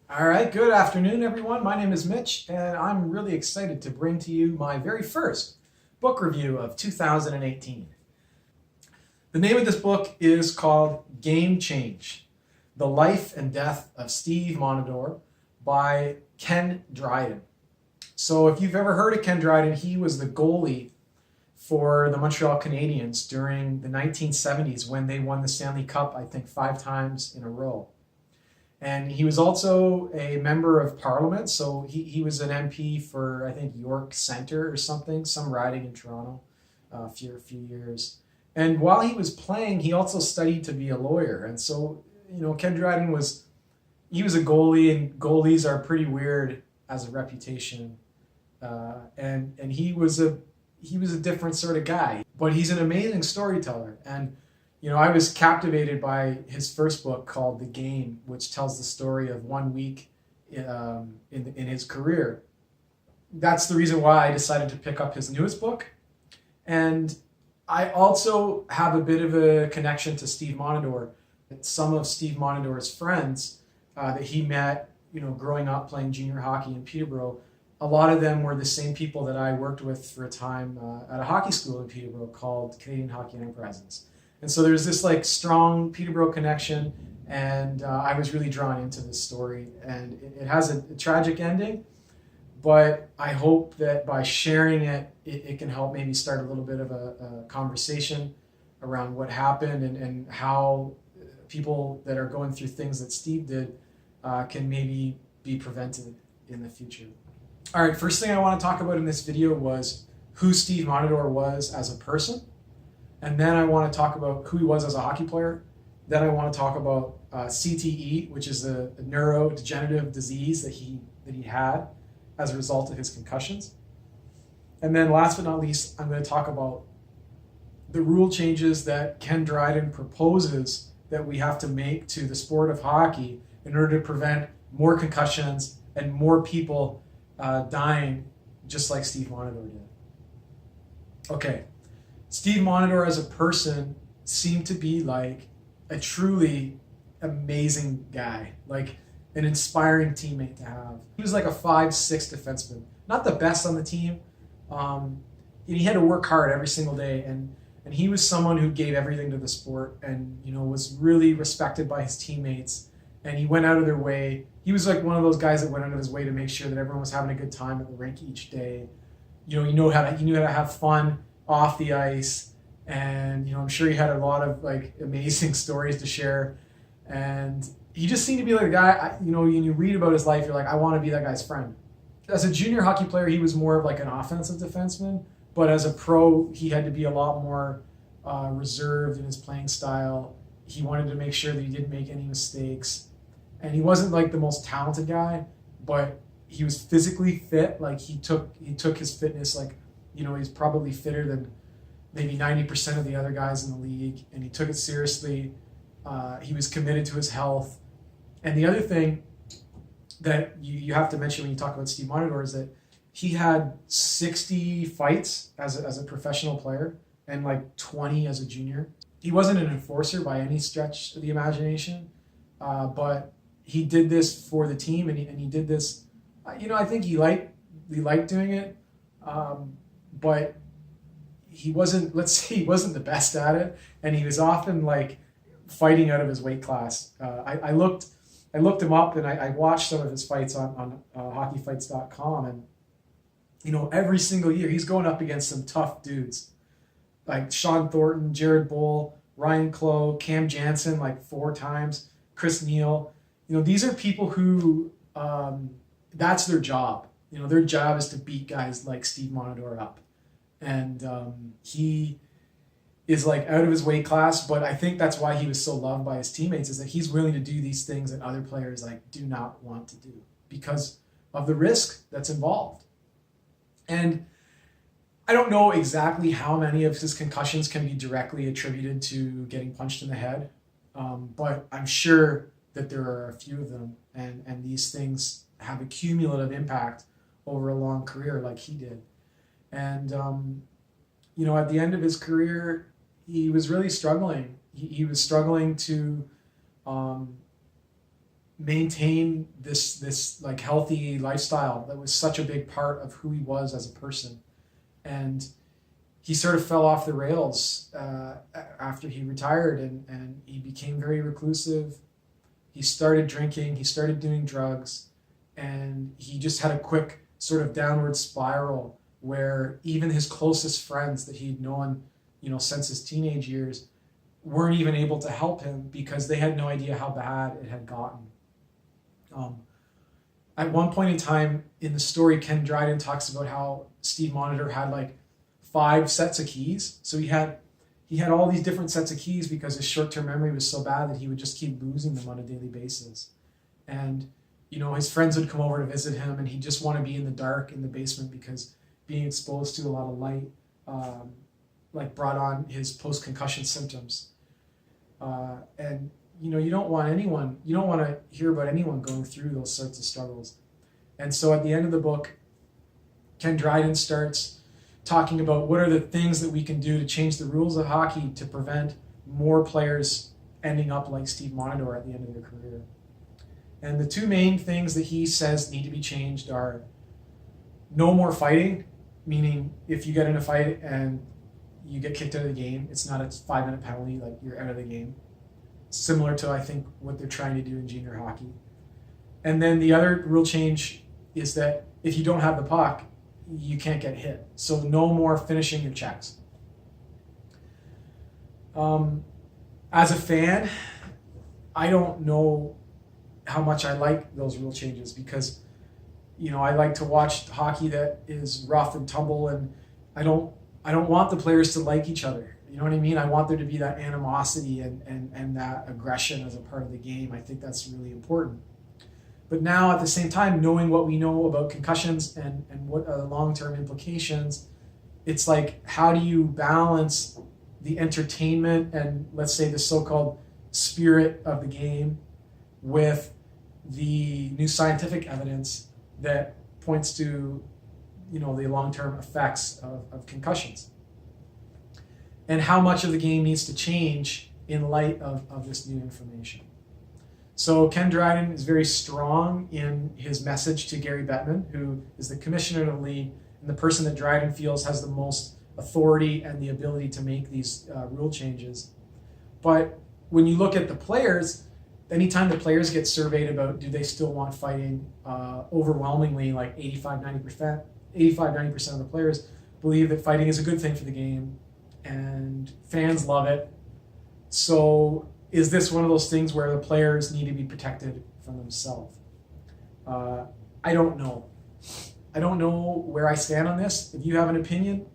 All right, good afternoon, everyone. My name is Mitch, and I'm really excited to bring to you my very first book review of 2018. The name of this book is called Game Change: The Life and Death of Steve Monador by Ken Dryden. So, if you've ever heard of Ken Dryden, he was the goalie for the Montreal Canadiens during the 1970s when they won the Stanley Cup, I think, 5 times in a row. And he was also a member of parliament. So he was an MP for, I think, York Centre or something, some riding in Toronto for a few years. And while he was playing, he also studied to be a lawyer. And so, Ken Dryden he was a goalie, and goalies are pretty weird as a reputation. And he was a different sort of guy, but he's an amazing storyteller. And I was captivated by his first book called The Game, which tells the story of 1 week in his career. That's the reason why I decided to pick up his newest book. And I also have a bit of a connection to Steve Monador. Some of Steve Monador's friends that he met, growing up playing junior hockey in Peterborough, a lot of them were the same people that I worked with for a time at a hockey school in Peterborough called Canadian Hockey Enterprises. And so there's this strong Peterborough connection, and I was really drawn into this story. And it has a tragic ending, but I hope that by sharing it can help maybe start a little bit of a conversation around what happened and how people that are going through things that Steve did can maybe be prevented in the future. All right, first thing I want to talk about in this video was who Steve Monador was as a person. And then I want to talk about who he was as a hockey player. Then I want to talk about CTE, which is a neurodegenerative disease that he had as a result of his concussions. And then last but not least, I'm going to talk about the rule changes that Ken Dryden proposes that we have to make to the sport of hockey in order to prevent more concussions and more people dying just like Steve Monador did. Okay. Steve Monador as a person seemed to be like a truly amazing guy, like an inspiring teammate to have. He was like a 5'6" defenseman, not the best on the team. He had to work hard every single day, and he was someone who gave everything to the sport, and was really respected by his teammates. And he went out of their way. He was like one of those guys that went out of his way to make sure that everyone was having a good time at the rink each day. He knew how to have fun off the ice, and I'm sure he had a lot of amazing stories to share. And he just seemed to be like a guy. When you read about his life, you're like, I want to be that guy's friend. As a junior hockey player, he was more of like an offensive defenseman, but as a pro, he had to be a lot more reserved in his playing style. He wanted to make sure that he didn't make any mistakes, and he wasn't like the most talented guy, but he was physically fit. Like he took his fitness he's probably fitter than maybe 90% of the other guys in the league, and he took it seriously. He was committed to his health. And the other thing that you have to mention when you talk about Steve Monador is that he had 60 fights as a professional player and 20 as a junior. He wasn't an enforcer by any stretch of the imagination, but he did this for the team, and he did this. I think he liked doing it. But he wasn't, let's say he wasn't the best at it, and he was often fighting out of his weight class. I looked him up, and I watched some of his fights on hockeyfights.com, and every single year he's going up against some tough dudes like Sean Thornton, Jared Bull, Ryan Clough, Cam Jansen 4 times, Chris Neal. These are people who that's their job. Their job is to beat guys like Steve Monador up. And he is out of his weight class, but I think that's why he was so loved by his teammates, is that he's willing to do these things that other players do not want to do because of the risk that's involved. And I don't know exactly how many of his concussions can be directly attributed to getting punched in the head, but I'm sure that there are a few of them, and these things have a cumulative impact over a long career like he did. And, at the end of his career, he was really struggling. He was struggling to maintain this like healthy lifestyle that was such a big part of who he was as a person. And he sort of fell off the rails after he retired, and he became very reclusive. He started drinking, he started doing drugs, and he just had a quick sort of downward spiral where even his closest friends that he'd known, since his teenage years weren't even able to help him because they had no idea how bad it had gotten. At one point in time in the story, Ken Dryden talks about how Steve Monitor had like 5 sets of keys. So he had all these different sets of keys because his short-term memory was so bad that he would just keep losing them on a daily basis. And his friends would come over to visit him, and he'd just want to be in the dark in the basement because being exposed to a lot of light brought on his post-concussion symptoms. And you don't want to hear about anyone going through those sorts of struggles. And so at the end of the book, Ken Dryden starts talking about what are the things that we can do to change the rules of hockey to prevent more players ending up like Steve Monitor at the end of their career. And the 2 main things that he says need to be changed are no more fighting, meaning if you get in a fight and you get kicked out of the game, it's not a 5-minute penalty, like you're out of the game. Similar to, I think, what they're trying to do in junior hockey. And then the other rule change is that if you don't have the puck, you can't get hit. So no more finishing your checks. As a fan, I don't know how much I like those rule changes because, I like to watch hockey that is rough and tumble, and I don't want the players to like each other. You know what I mean? I want there to be that animosity and that aggression as a part of the game. I think that's really important. But now at the same time, knowing what we know about concussions and what are the long-term implications, it's like, how do you balance the entertainment and, let's say, the so-called spirit of the game with the new scientific evidence that points to, the long-term effects of concussions? And how much of the game needs to change in light of this new information. So Ken Dryden is very strong in his message to Gary Bettman, who is the commissioner of the league and the person that Dryden feels has the most authority and the ability to make these rule changes. But when you look at the players, anytime the players get surveyed about do they still want fighting, overwhelmingly, like 85-90% of the players believe that fighting is a good thing for the game, and fans love it. So is this one of those things where the players need to be protected from themselves? I don't know. I don't know where I stand on this. If you have an opinion,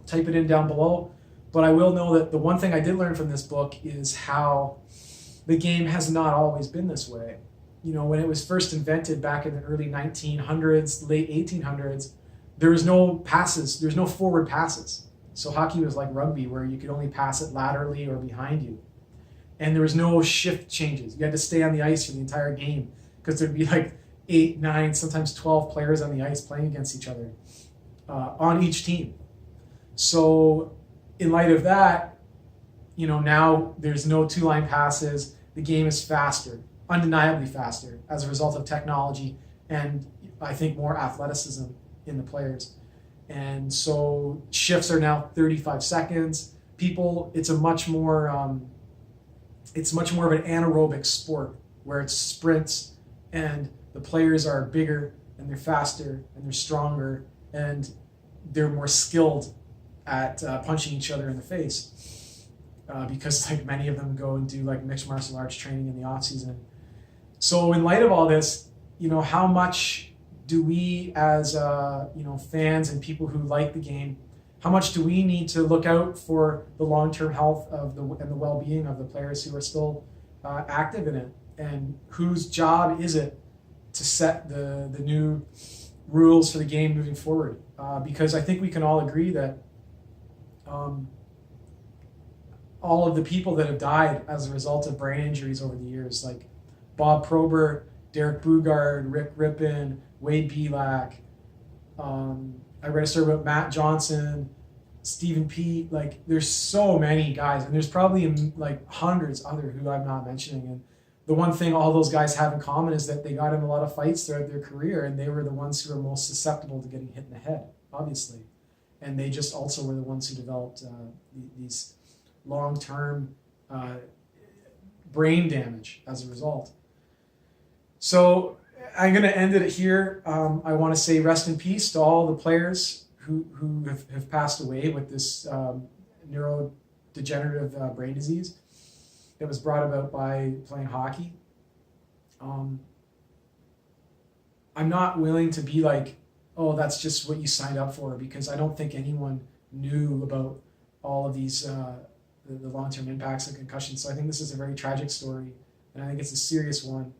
type it in down below. But I will know that the one thing I did learn from this book is how the game has not always been this way. When it was first invented back in the early 1900s, late 1800s, there was no passes. There's no forward passes. So hockey was like rugby, where you could only pass it laterally or behind you. And there was no shift changes. You had to stay on the ice for the entire game because there'd be like 8, 9, sometimes 12 players on the ice playing against each other on each team. So in light of that, now there's no 2-line passes. The game is faster, undeniably faster, as a result of technology and I think more athleticism in the players. And so shifts are now 35 seconds. It's much more of an anaerobic sport where it's sprints and the players are bigger and they're faster and they're stronger and they're more skilled at punching each other in the face because like many of them go and do like mixed martial arts training in the off season. So in light of all this, how much do we as fans and people who like the game, how much do we need to look out for the long-term health and the well-being of the players who are still active in it? And whose job is it to set the new rules for the game moving forward? Because I think we can all agree that all of the people that have died as a result of brain injuries over the years, like Bob Probert, Derek Bugard, Rick Rippon, Wade Belak, I read a story about Matt Johnson, Stephen Peat. Like, there's so many guys, and there's probably like hundreds other who I'm not mentioning. And the one thing all those guys have in common is that they got in a lot of fights throughout their career, and they were the ones who were most susceptible to getting hit in the head, obviously. And they just also were the ones who developed these long-term brain damage as a result. So I'm going to end it here. I want to say rest in peace to all the players who have passed away with this neurodegenerative brain disease that was brought about by playing hockey. I'm not willing to be like, oh, that's just what you signed up for, because I don't think anyone knew about all of these the long-term impacts of concussions. So I think this is a very tragic story, and I think it's a serious one.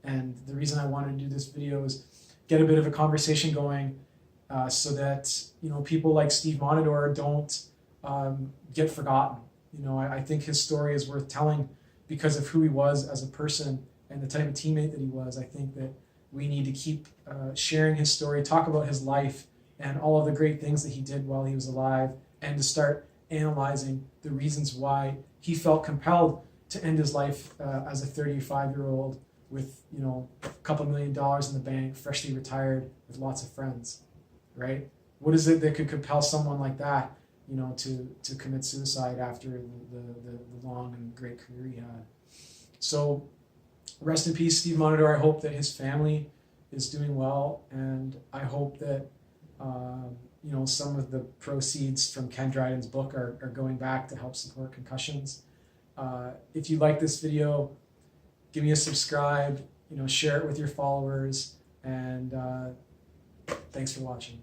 And the reason I wanted to do this video is get a bit of a conversation going, so that people like Steve Montador don't get forgotten. I think his story is worth telling because of who he was as a person and the type of teammate that he was. I think that we need to keep sharing his story, talk about his life and all of the great things that he did while he was alive, and to start analyzing the reasons why he felt compelled to end his life as a 35-year-old with a couple $1 million in the bank, freshly retired, with lots of friends, right? What is it that could compel someone like that to commit suicide after the long and great career he had? So rest in peace, Steve Montador. I hope that his family is doing well, and I hope that some of the proceeds from Ken Dryden's book are going back to help support concussions. If you like this video, give me a subscribe, share it with your followers, and thanks for watching.